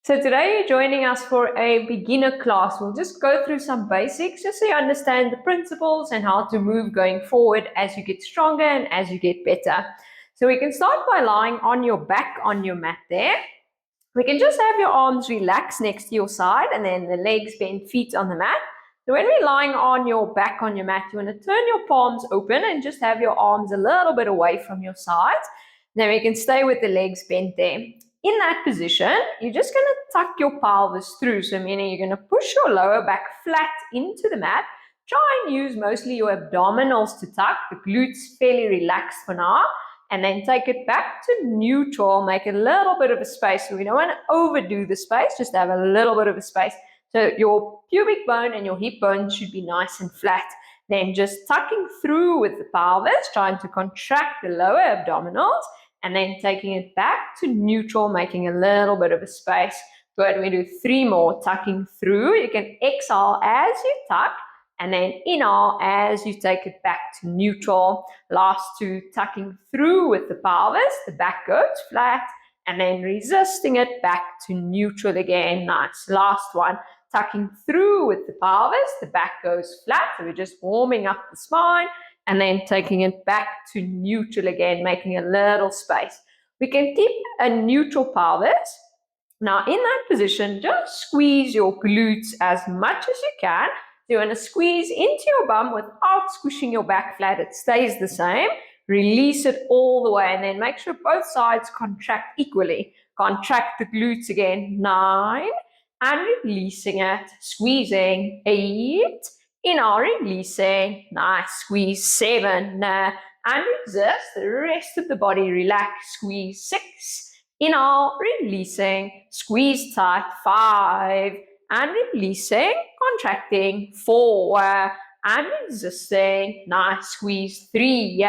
So today you're joining us for a beginner class. We'll just go through some basics just so you understand the principles and how to move going forward as you get stronger and as you get better. So we can start by lying on your back on your mat there. We can just have your arms relaxed next to your side and then the legs bent, feet on the mat. So when we're lying on your back on your mat, you want to turn your palms open and just have your arms a little bit away from your sides. Then we can stay with the legs bent there. In that position, you're just going to tuck your pelvis through. So meaning you're going to push your lower back flat into the mat. Try and use mostly your abdominals to tuck, the glutes fairly relaxed for now. And then take it back to neutral, make a little bit of a space. So we don't want to overdo the space, just have a little bit of a space. So your pubic bone and your hip bone should be nice and flat. Then just tucking through with the pelvis, trying to contract the lower abdominals, and then taking it back to neutral, making a little bit of a space. Good, we do 3 more, tucking through. You can exhale as you tuck, and then inhale as you take it back to neutral. Last 2, tucking through with the pelvis, the back goes flat, and then resisting it back to neutral again. Nice. Last one, tucking through with the pelvis, the back goes flat, so we're just warming up the spine, and then taking it back to neutral again, making a little space. We can keep a neutral pelvis. Now in that position, just squeeze your glutes as much as you can. So you want to squeeze into your bum without squishing your back flat. It stays the same. Release it all the way and then make sure both sides contract equally. Contract the glutes again. 9. And releasing it. Squeezing. 8. Inhale, releasing. Nice. Squeeze. 7. And resist. The rest of the body relax. Squeeze. 6. Inhale, releasing. Squeeze tight. 5. And releasing, contracting. 4. And resisting. Nice. Squeeze. 3.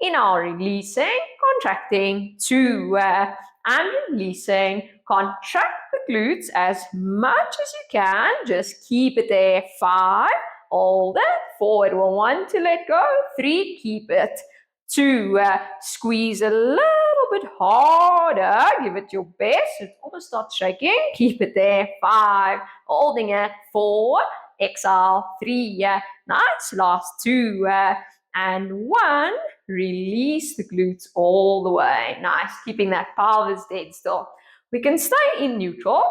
Inhale, releasing, contracting. 2. And releasing. Contract the glutes as much as you can. Just keep it there. 5. Hold it. 4. It will want to let go. 3. Keep it. 2. Squeeze a little bit harder. Give it your best. It almost starts shaking. Keep it there. 5. Holding it. 4. Exhale. 3. Nice. Last 2. And 1. Release the glutes all the way. Nice. Keeping that pelvis dead still. We can stay in neutral.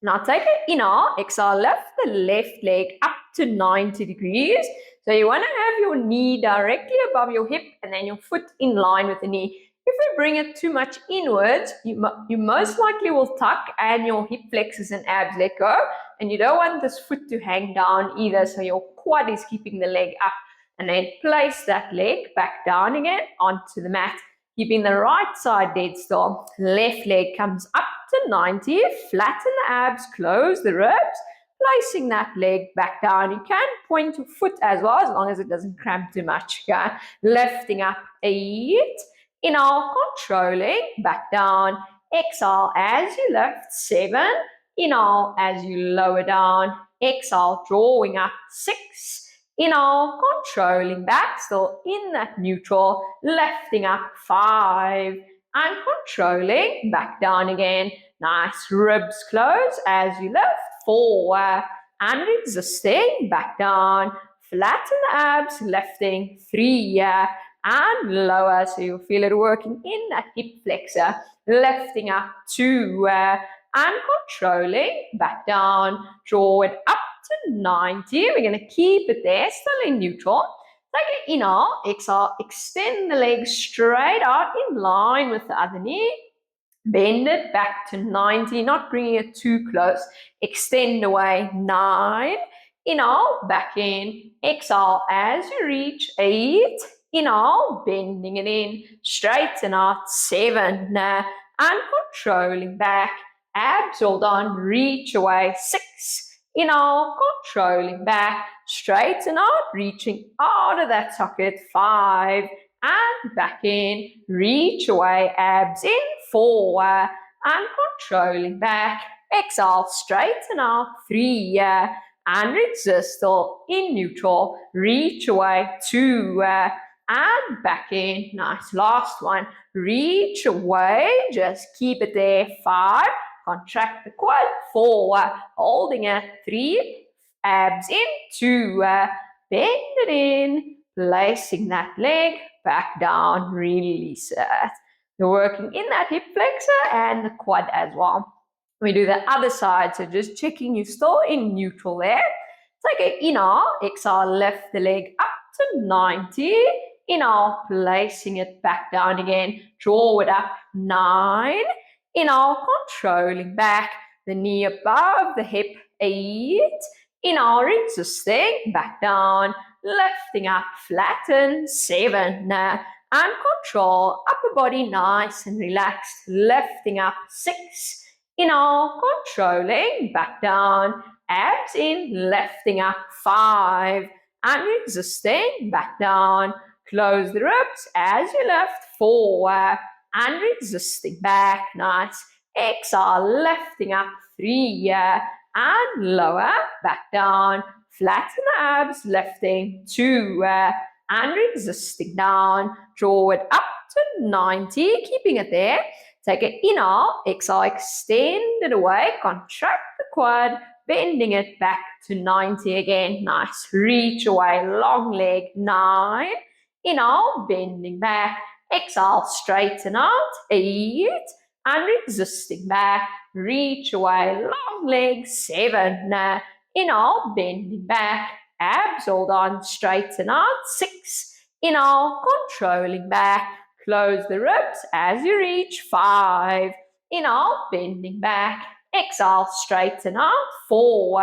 Now take an inhale. Exhale. Lift the left leg up to 90 degrees. So you want to have your knee directly above your hip and then your foot in line with the knee. If we bring it too much inwards, you most likely will tuck and your hip flexors and abs let go. And you don't want this foot to hang down either, so your quad is keeping the leg up. And then place that leg back down again onto the mat, keeping the right side dead still. Left leg comes up to 90, flatten the abs, close the ribs. Placing that leg back down. You can point your foot as well, as long as it doesn't cramp too much. Okay? Lifting up. 8. Inhale, controlling. Back down. Exhale as you lift. 7. Inhale as you lower down. Exhale, drawing up. 6. Inhale, controlling back. Still in that neutral. Lifting up. 5. And controlling. Back down again. Nice. Ribs close as you lift. 4. And resisting, back down, flatten the abs, lifting. 3. And lower, so you'll feel it working in that hip flexor. Lifting up. 2. And controlling, back down, draw it up to 90. We're going to keep it there, still in neutral. Take an inhale, exhale, extend the legs straight out in line with the other knee. Bend it back to 90, not bringing it too close. Extend away. 9. Inhale, back in. Exhale as you reach. 8. Inhale, bending it in. Straighten out. 7. And controlling back. Abs hold on. Reach away. 6. Inhale, controlling back. Straighten out. Reaching out of that socket. 5. And back in, reach away, abs in. 4. And controlling back. Exhale, straighten out. 3. And resist still in neutral. Reach away. 2. And back in. Nice. Last one. Reach away. Just keep it there. 5. contract the quad, 4, holding it, 3, abs in, 2, bend it in, placing that leg back down, release it. You're working in that hip flexor and the quad as well. We do the other side, so just checking you're still in neutral there. Take an inhale, exhale, lift the leg up to 90. Inhale, placing it back down again. Draw it up, 9. Inhale, controlling back, the knee above the hip, 8. Inhale, resisting, back down, lifting up, flatten, 7. And control, upper body nice and relaxed, lifting up, 6. Inhale, controlling, back down, abs in, lifting up, 5. And resisting, back down, close the ribs as you lift, 4. And resisting back, nice. Exhale, lifting up, 3. And lower, back down, flatten the abs, lifting, 2. And resisting down, draw it up to 90, keeping it there. Take an inhale, exhale, extend it away, contract the quad, bending it back to 90 again. Nice, reach away, long leg, 9. Inhale, bending back, exhale, straighten out, 8. And resisting back, reach away, long leg, 7. Inhale, bending back, abs hold on, straighten out, 6. Inhale, controlling back, close the ribs as you reach, 5. Inhale, bending back, exhale, straighten out, 4.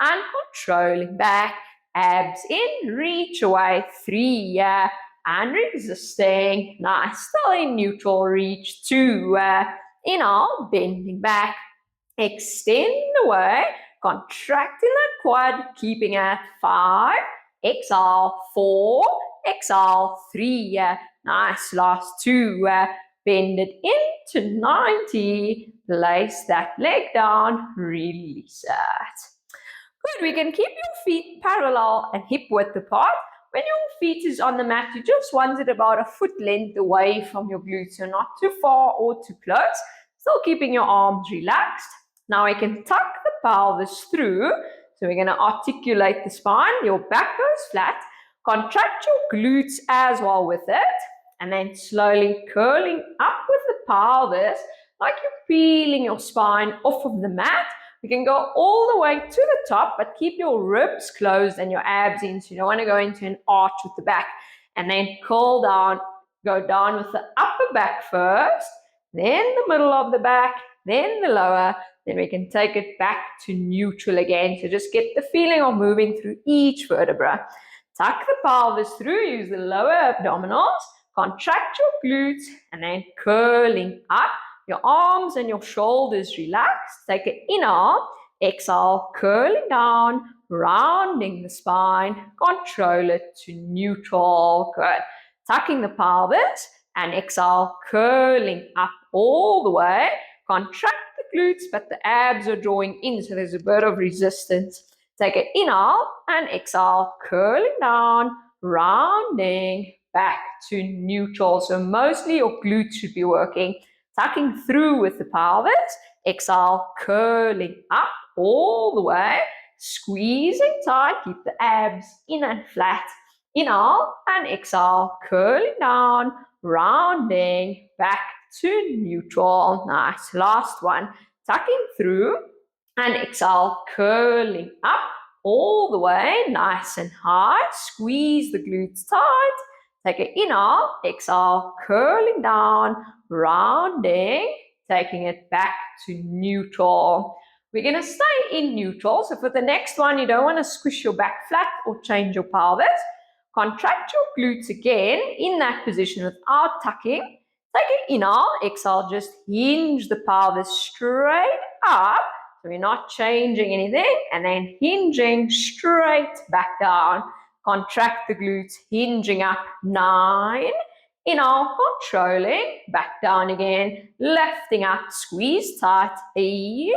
And controlling back, abs in, reach away, 3. And resisting, nice, still in neutral, reach, 2. Inhale, bending back, extend away, contracting that quad, keeping at 5. Exhale, 4. Exhale, 3. Nice, last 2. Bend it into 90. Place that leg down, release it. Good, we can keep your feet parallel and hip width apart. When your feet is on the mat, you just want it about a foot length away from your glutes, so not too far or too close. Still keeping your arms relaxed. Now we can tuck the pelvis through. So we're going to articulate the spine. Your back goes flat. Contract your glutes as well with it. And then slowly curling up with the pelvis, like you're peeling your spine off of the mat. You can go all the way to the top, but keep your ribs closed and your abs in. So you don't want to go into an arch with the back. And then curl down, go down with the upper back first, then the middle of the back, then the lower. Then we can take it back to neutral again. So just get the feeling of moving through each vertebra. Tuck the pelvis through, use the lower abdominals, contract your glutes, and then curling up. Your arms and your shoulders relaxed. Take an inhale, exhale, curling down, rounding the spine. Control it to neutral. Good. Tucking the pelvis and exhale, curling up all the way. Contract the glutes, but the abs are drawing in, so there's a bit of resistance. Take an inhale and exhale, curling down, rounding back to neutral. So mostly your glutes should be working. Tucking through with the pelvis, exhale, curling up all the way, squeezing tight, keep the abs in and flat. Inhale and exhale, curling down, rounding back to neutral. Nice. Last one. Tucking through and exhale, curling up all the way, nice and high. Squeeze the glutes tight. Take an inhale, exhale, curling down, rounding, taking it back to neutral. We're going to stay in neutral. So for the next one, you don't want to squish your back flat or change your pelvis. Contract your glutes again in that position without tucking. Take an inhale, exhale, just hinge the pelvis straight up. So we're not changing anything. And then hinging straight back down. Contract the glutes, hinging up, 9. Inhale, controlling, back down again, lifting up, squeeze tight, 8.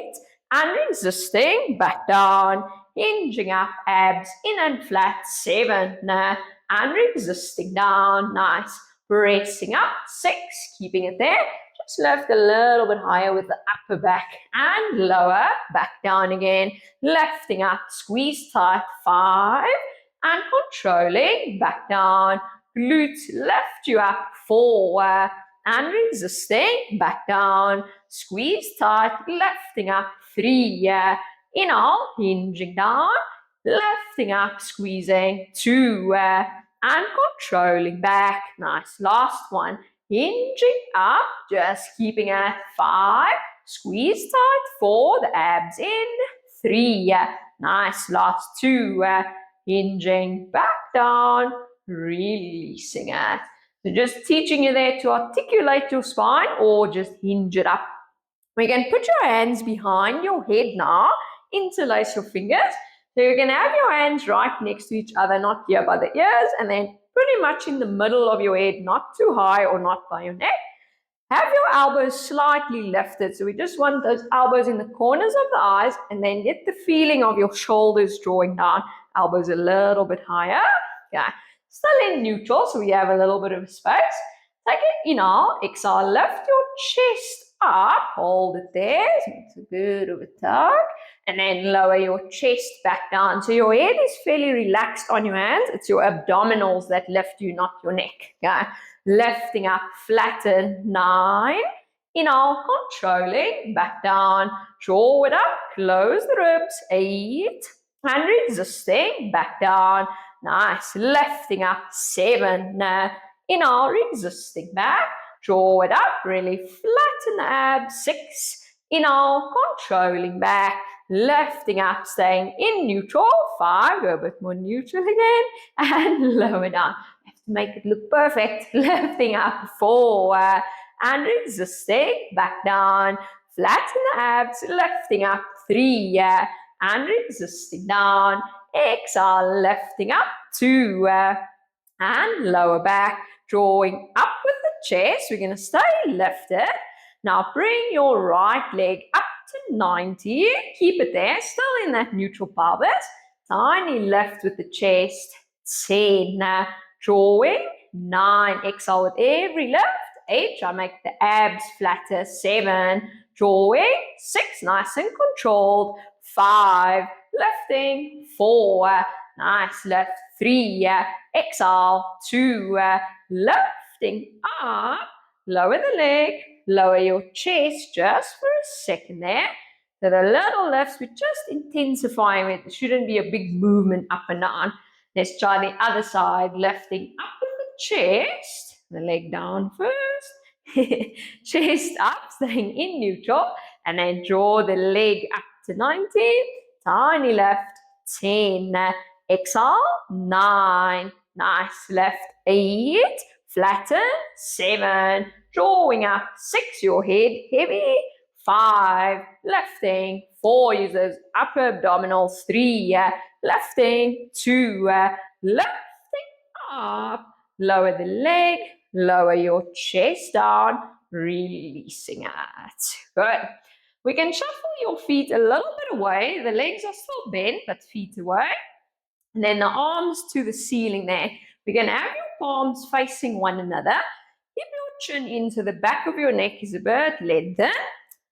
And resisting, back down, hinging up, abs in and flat, 7. And resisting down, nice. Pressing up, 6, keeping it there. Just lift a little bit higher with the upper back and lower, back down again, lifting up, squeeze tight, 5, and controlling, back down, glutes lift you up, 4, and resisting, back down, squeeze tight, lifting up, 3, inhale, hinging down, lifting up, squeezing, 2, and controlling back, nice, last one, hinging up, just keeping at 5, squeeze tight, 4, the abs in, 3, nice, last 2, hinging back down, releasing it. So just teaching you there to articulate your spine or just hinge it up. We can put your hands behind your head now, interlace your fingers. So you can have your hands right next to each other, not here by the ears, and then pretty much in the middle of your head, not too high or not by your neck. Have your elbows slightly lifted. So we just want those elbows in the corners of the eyes, and then get the feeling of your shoulders drawing down, elbows a little bit higher. Yeah, still in neutral, so we have a little bit of space. Take it inhale, exhale, lift your chest up, hold it there, so it's a bit of a tug, and then lower your chest back down. So your head is fairly relaxed on your hands. It's your abdominals that lift you, not your neck. Okay? Lifting up, flatten, 9. Inhale, controlling, back down, draw it up, close the ribs, 8. And resisting, back down, nice, lifting up, 7. Inhale, resisting back, draw it up, really flatten the abs, 6. Inhale, controlling back, lifting up, staying in neutral, 5, go a bit more neutral again, and lower down. Have to make it look perfect, lifting up, 4, and resisting, back down, flatten the abs, lifting up, 3, and resisting down, exhale, lifting up, 2, and lower back, drawing up with the chest. We're going to stay lifted. Now bring your right leg up to 90. Keep it there, still in that neutral pelvis. Tiny lift with the chest. 10. Drawing. 9. Exhale with every lift. 8. Try to make the abs flatter. 7. Drawing. 6. Nice and controlled. 5. Lifting. 4. Nice lift. 3. Exhale. 2. Lifting up. Lower the leg. Lower your chest just for a second there. So the little lifts, we're just intensifying it. It shouldn't be a big movement up and down. Let's try the other side. Lifting up with the chest. The leg down first. Chest up, staying in neutral. And then draw the leg up to 90. Tiny lift. 10. Exhale. 9. Nice lift. 8. Flatten. 7. Drawing up. 6. Your head heavy. 5. Lifting. 4. Use those upper abdominals. 3. Lifting. 2. Lifting up. Lower the leg. Lower your chest down. Releasing it. Good. We can shuffle your feet a little bit away. The legs are still bent, but feet away. And then the arms to the ceiling there. We're going to have your palms facing one another. Keep your chin into the back of your neck is a bit lengthened.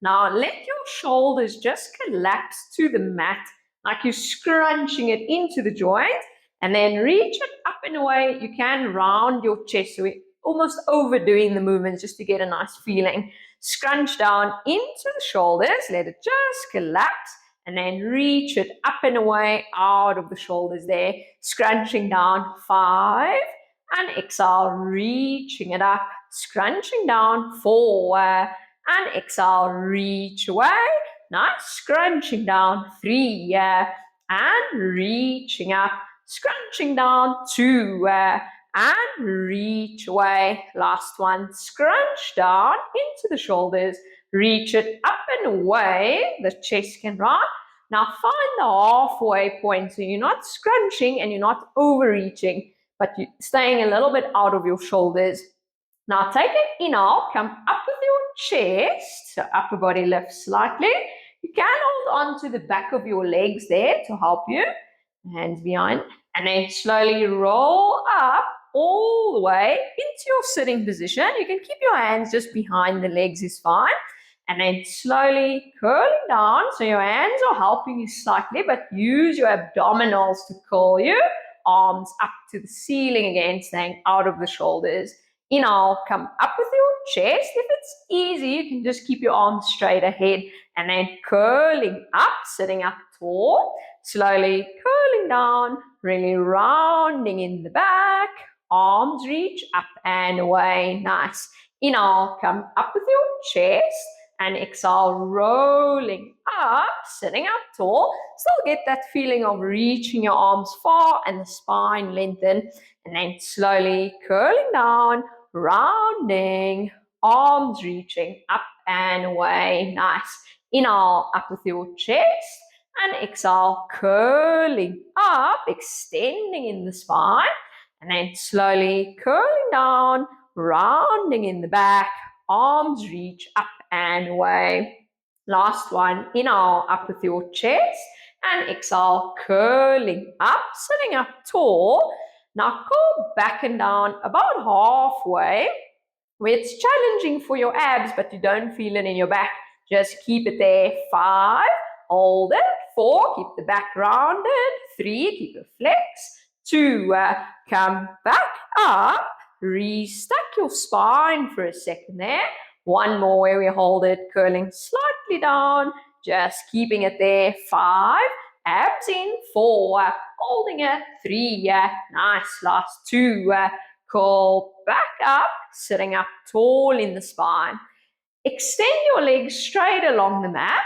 Now let your shoulders just collapse to the mat like you're scrunching it into the joint. And then reach it up and away. You can round your chest. So we're almost overdoing the movements just to get a nice feeling. Scrunch down into the shoulders. Let it just collapse. And then reach it up and away out of the shoulders there. Scrunching down. 5. And exhale, reaching it up. Scrunching down. 4. And exhale, reach away. Nice. Scrunching down. 3. And reaching up. Scrunching down. 2. And reach away. Last one. Scrunch down into the shoulders. Reach it up and away. The chest can run. Now find the halfway point. So you're not scrunching and you're not overreaching, but you're staying a little bit out of your shoulders. Now take it inhale. Come up with your chest. So upper body lifts slightly. You can hold on to the back of your legs there to help you. Hands behind. And then slowly roll up. all the way into your sitting position. You can keep your hands just behind the legs is fine. And then slowly curling down. So your hands are helping you slightly, but use your abdominals to curl you. Arms up to the ceiling again, staying out of the shoulders. Inhale, come up with your chest. If it's easy, you can just keep your arms straight ahead and then curling up, sitting up tall. Slowly curling down, really rounding in the back. Arms reach up and away. Nice. Inhale, come up with your chest. And exhale, rolling up, sitting up tall. Still get that feeling of reaching your arms far and the spine lengthen. And then slowly curling down, rounding, arms reaching up and away. Nice. Inhale, up with your chest. And exhale, curling up, extending in the spine. And then slowly curling down, rounding in the back. Arms reach up and away. Last one, inhale up with your chest and exhale, curling up, sitting up tall. Now go back and down about halfway where it's challenging for your abs, but you don't feel it in your back. Just keep it there. 5, hold it. 4, keep the back rounded. 3, keep it flex. 2, come back up. Restack your spine for a second there. One more where we hold it, curling slightly down, just keeping it there. 5, abs in. 4, holding it. 3, nice. Last 2, curl back up, sitting up tall in the spine. Extend your legs straight along the mat.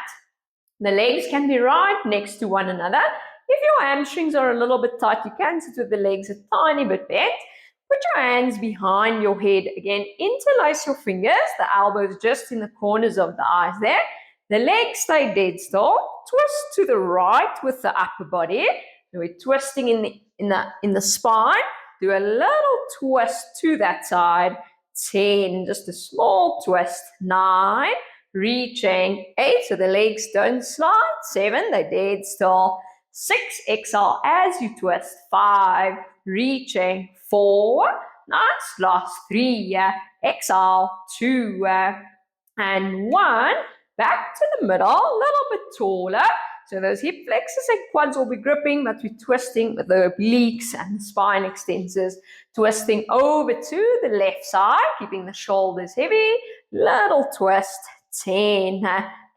The legs can be right next to one another. If your hamstrings are a little bit tight, you can sit with the legs a tiny bit bent. Put your hands behind your head. Again, interlace your fingers. The elbows just in the corners of the eyes there. The legs stay dead still. Twist to the right with the upper body. So we're twisting in the spine. Do a little twist to that side. 10, just a small twist. 9, reaching. 8, so the legs don't slide. 7, they're dead still. 6, exhale as you twist. 5, reaching. 4, nice. Last 3, exhale. 2, and 1. Back to the middle, a little bit taller. So those hip flexors and quads will be gripping, but we're twisting with the obliques and the spine extensors. Twisting over to the left side, keeping the shoulders heavy. Little twist. 10,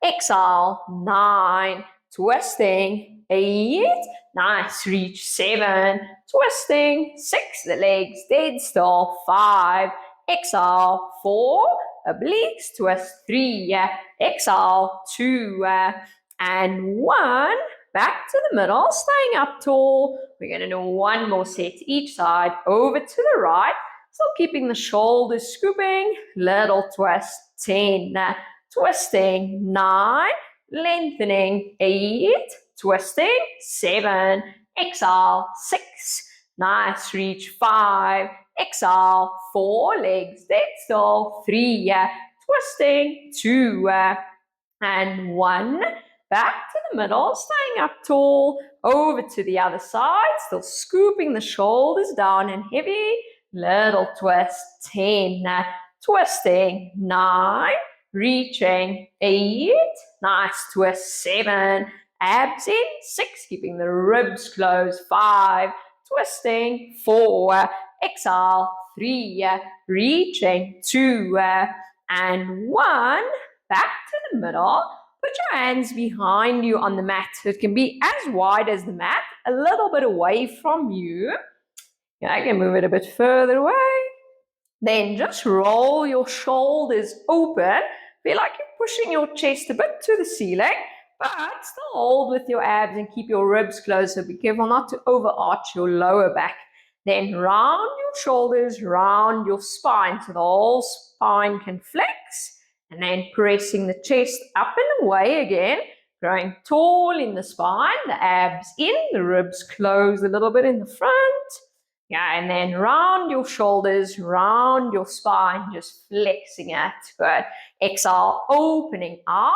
exhale. 9, twisting. 8, nice. Reach. 7, twisting. 6, the legs dead still. 5, exhale. 4, obliques, twist. 3, exhale. 2, and 1. Back to the middle, staying up tall. We're going to do one more set each side. Over to the right, still keeping the shoulders scooping. Little twist. 10, twisting. 9, lengthening. 8, twisting. 7, exhale. 6, nice. Reach. 5, exhale. 4, legs dead still. 3, twisting. 2, and 1. Back to the middle, staying up tall. Over to the other side, still scooping the shoulders down and heavy. Little twist. 10, twisting. 9, reaching. 8, nice twist. 7, abs in. 6, keeping the ribs closed. 5, twisting. 4, exhale. 3, reaching. 2, and 1. Back to the middle. Put your hands behind you on the mat. So it can be as wide as the mat, a little bit away from you. I can move it a bit further away. Then just roll your shoulders open. Feel like you're pushing your chest a bit to the ceiling, but still hold with your abs and keep your ribs closed. So be careful not to overarch your lower back. Then round your shoulders, round your spine so the whole spine can flex. And then pressing the chest up and away again, growing tall in the spine, the abs in, the ribs close a little bit in the front. And then round your shoulders, round your spine, just flexing it. Good. Exhale, opening out.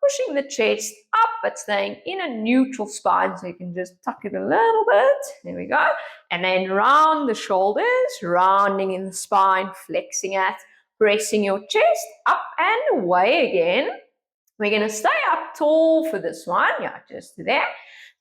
pushing the chest up, but staying in a neutral spine. So you can just tuck it a little bit. There we go. And then round the shoulders, rounding in the spine, flexing it, pressing your chest up and away again. We're going to stay up tall for this one. Yeah, just there.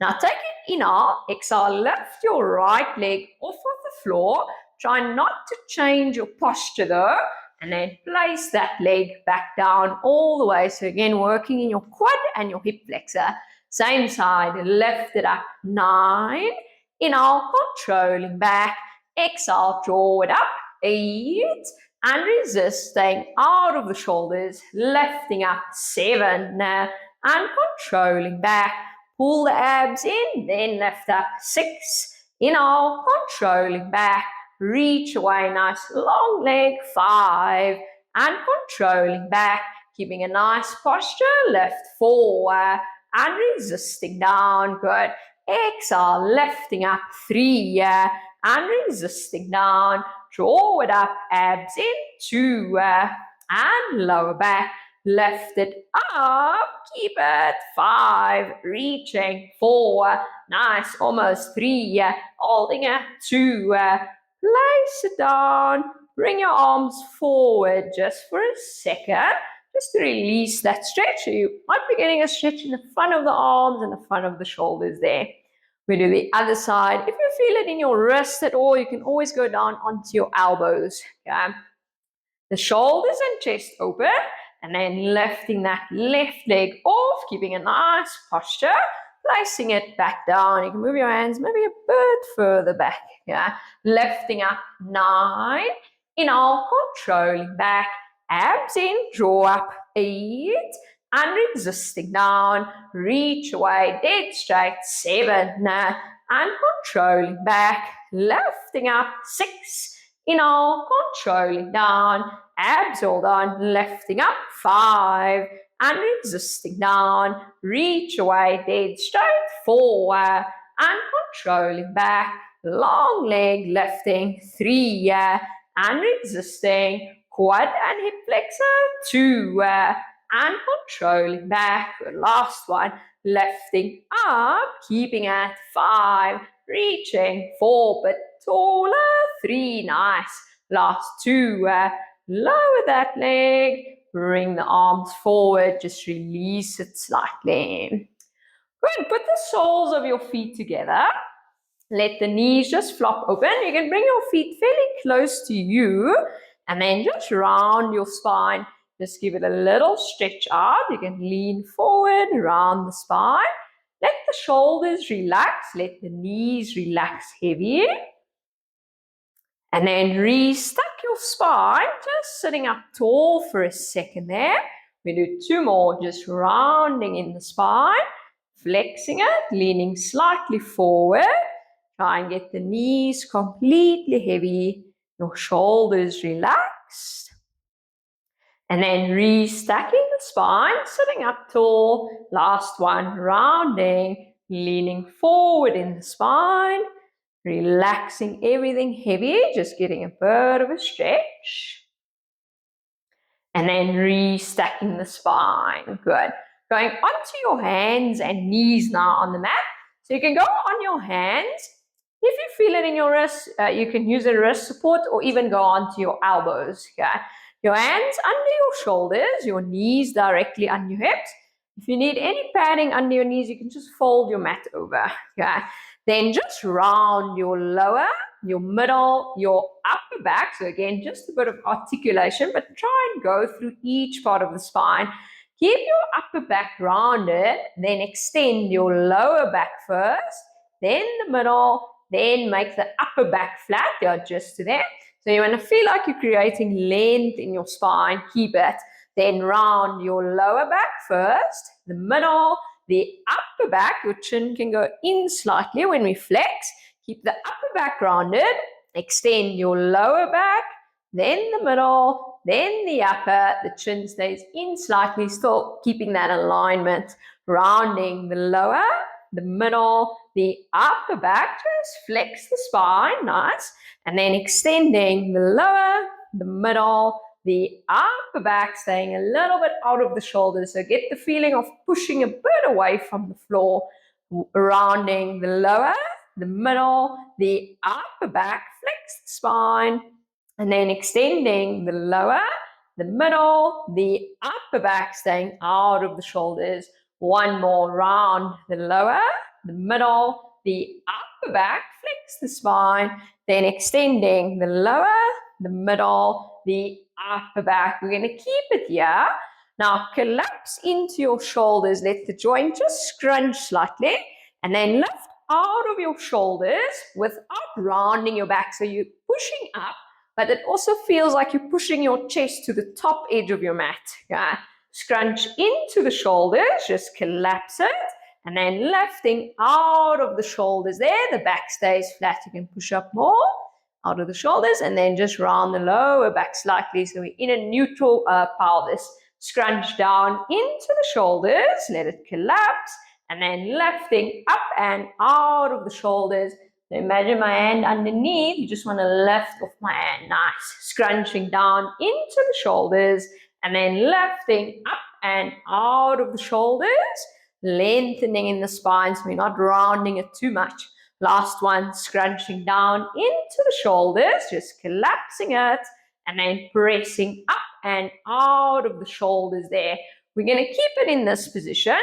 Now take it inhale, exhale, lift your right leg off of the floor. Try not to change your posture though. And then place that leg back down all the way. So again, working in your quad and your hip flexor. Same side, lift it up. 9. Inhale, controlling back. Exhale, draw it up. 8. And resist, staying out of the shoulders, lifting up. 7. And controlling back. Pull the abs in, then lift up. 6. Inhale, controlling back. Reach away, nice long leg. 5. And controlling back. Keeping a nice posture. Lift. 4. And resisting down. Good. Exhale, lifting up. 3. And resisting down. Draw it up. Abs in. 2. And lower back. Lift it up, keep it. 5, reaching. 4, nice, almost. 3, holding it. 2, place it down. Bring your arms forward just for a second, just to release that stretch. So you might be getting a stretch in the front of the arms and the front of the shoulders there. We do the other side. If you feel it in your wrist at all, you can always go down onto your elbows. Okay? The shoulders and chest open. And then lifting that left leg off, keeping a nice posture, placing it back down. You can move your hands maybe a bit further back. Yeah, lifting up. 9. Inhale, controlling back. Abs in, draw up. 8. And resisting down. Reach away, dead straight. 7. And controlling back. Lifting up. 6. Inhale, controlling down. Abs hold on, lifting up. 5. And resisting down. Reach away, dead straight. 4. And controlling back. Long leg lifting. 3. And resisting. Quad and hip flexor. 2. And controlling back. The last one. Lifting up. Keeping at 5. Reaching. 4. But taller. 3. Nice. Last 2. Lower that leg, bring the arms forward, just release it slightly. Good, put the soles of your feet together. Let the knees just flop open. You can bring your feet fairly close to you and then just round your spine. Just give it a little stretch out. You can lean forward, round the spine. Let the shoulders relax, let the knees relax heavy. And then restack your spine, just sitting up tall for a second there. We do 2 more, just rounding in the spine, flexing it, leaning slightly forward. Try and get the knees completely heavy, your shoulders relaxed. And then restacking the spine, sitting up tall. Last one, rounding, leaning forward in the spine. Relaxing everything heavy, just getting a bit of a stretch. And then restacking the spine. Good. Going onto your hands and knees now on the mat. So you can go on your hands. If you feel it in your wrists, you can use a wrist support or even go onto your elbows. Okay? Your hands under your shoulders, your knees directly on your hips. If you need any padding under your knees, you can just fold your mat over. Okay? Then just round your lower, your middle, your upper back. So again, just a bit of articulation, but try and go through each part of the spine. Keep your upper back rounded, then extend your lower back first, then the middle, then make the upper back flat. Yeah, just to there. So you want to feel like you're creating length in your spine. Keep it. Then round your lower back first, the middle, the upper back. Your chin can go in slightly when we flex. Keep the upper back rounded. Extend your lower back, then the middle, then the upper. The chin stays in slightly, still keeping that alignment. Rounding the lower, the middle, the upper back. Just flex the spine, nice. And then extending the lower, the middle, the upper back, staying a little bit out of the shoulders. So get the feeling of pushing a bit away from the floor, rounding the lower, the middle, the upper back, flex the spine, and then extending the lower, the middle, the upper back, staying out of the shoulders. One more, round the lower, the middle, the upper back, flex the spine, then extending the lower, the middle, the upper back. We're going to keep it here. Now collapse into your shoulders. Let the joint just scrunch slightly, and then lift out of your shoulders without rounding your back. So you're pushing up, but it also feels like you're pushing your chest to the top edge of your mat. Yeah. Scrunch into the shoulders, just collapse it, and then lifting out of the shoulders there. The back stays flat. You can push up more out of the shoulders, and then just round the lower back slightly. So we're in a neutral pelvis. Scrunch down into the shoulders, let it collapse, and then lifting up and out of the shoulders. So imagine my hand underneath. You just want to lift off my hand. Nice. Scrunching down into the shoulders, and then lifting up and out of the shoulders, lengthening in the spine so we're not rounding it too much. Last one, scrunching down into the shoulders, just collapsing it, and then pressing up and out of the shoulders there. We're going to keep it in this position.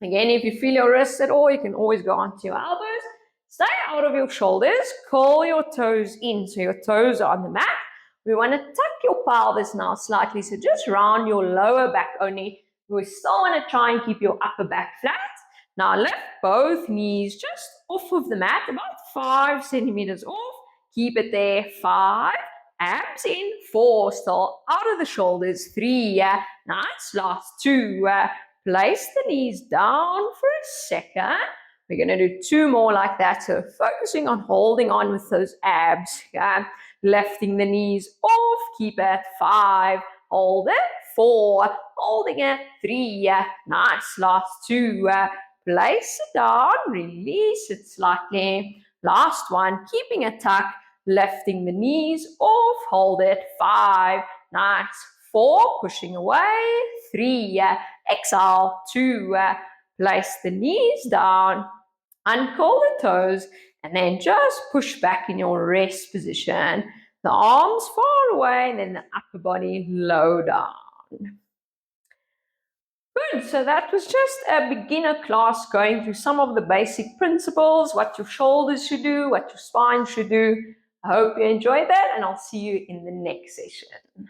Again, if you feel your wrists at all, you can always go onto your elbows. Stay out of your shoulders, curl your toes in so your toes are on the mat. We want to tuck your pelvis now slightly, so just round your lower back only. We still want to try and keep your upper back flat. Now lift both knees just off of the mat, about 5 centimeters off. Keep it there. 5, abs in. 4, still out of the shoulders. 3, nice. Last 2, place the knees down for a second. We're going to do 2 more like that. So focusing on holding on with those abs. Lifting the knees off. Keep it. 5. Hold it. 4. Holding it. 3. Nice. Last 2. Place it down. Release it slightly. Last one. Keeping it tucked. Lifting the knees off. Hold it. 5. Nice. 4. Pushing away. 3. Exhale. 2. Place the knees down, uncurl the toes, and then just push back in your rest position. The arms far away, and then the upper body low down. Good, so that was just a beginner class going through some of the basic principles, what your shoulders should do, what your spine should do. I hope you enjoyed that, and I'll see you in the next session.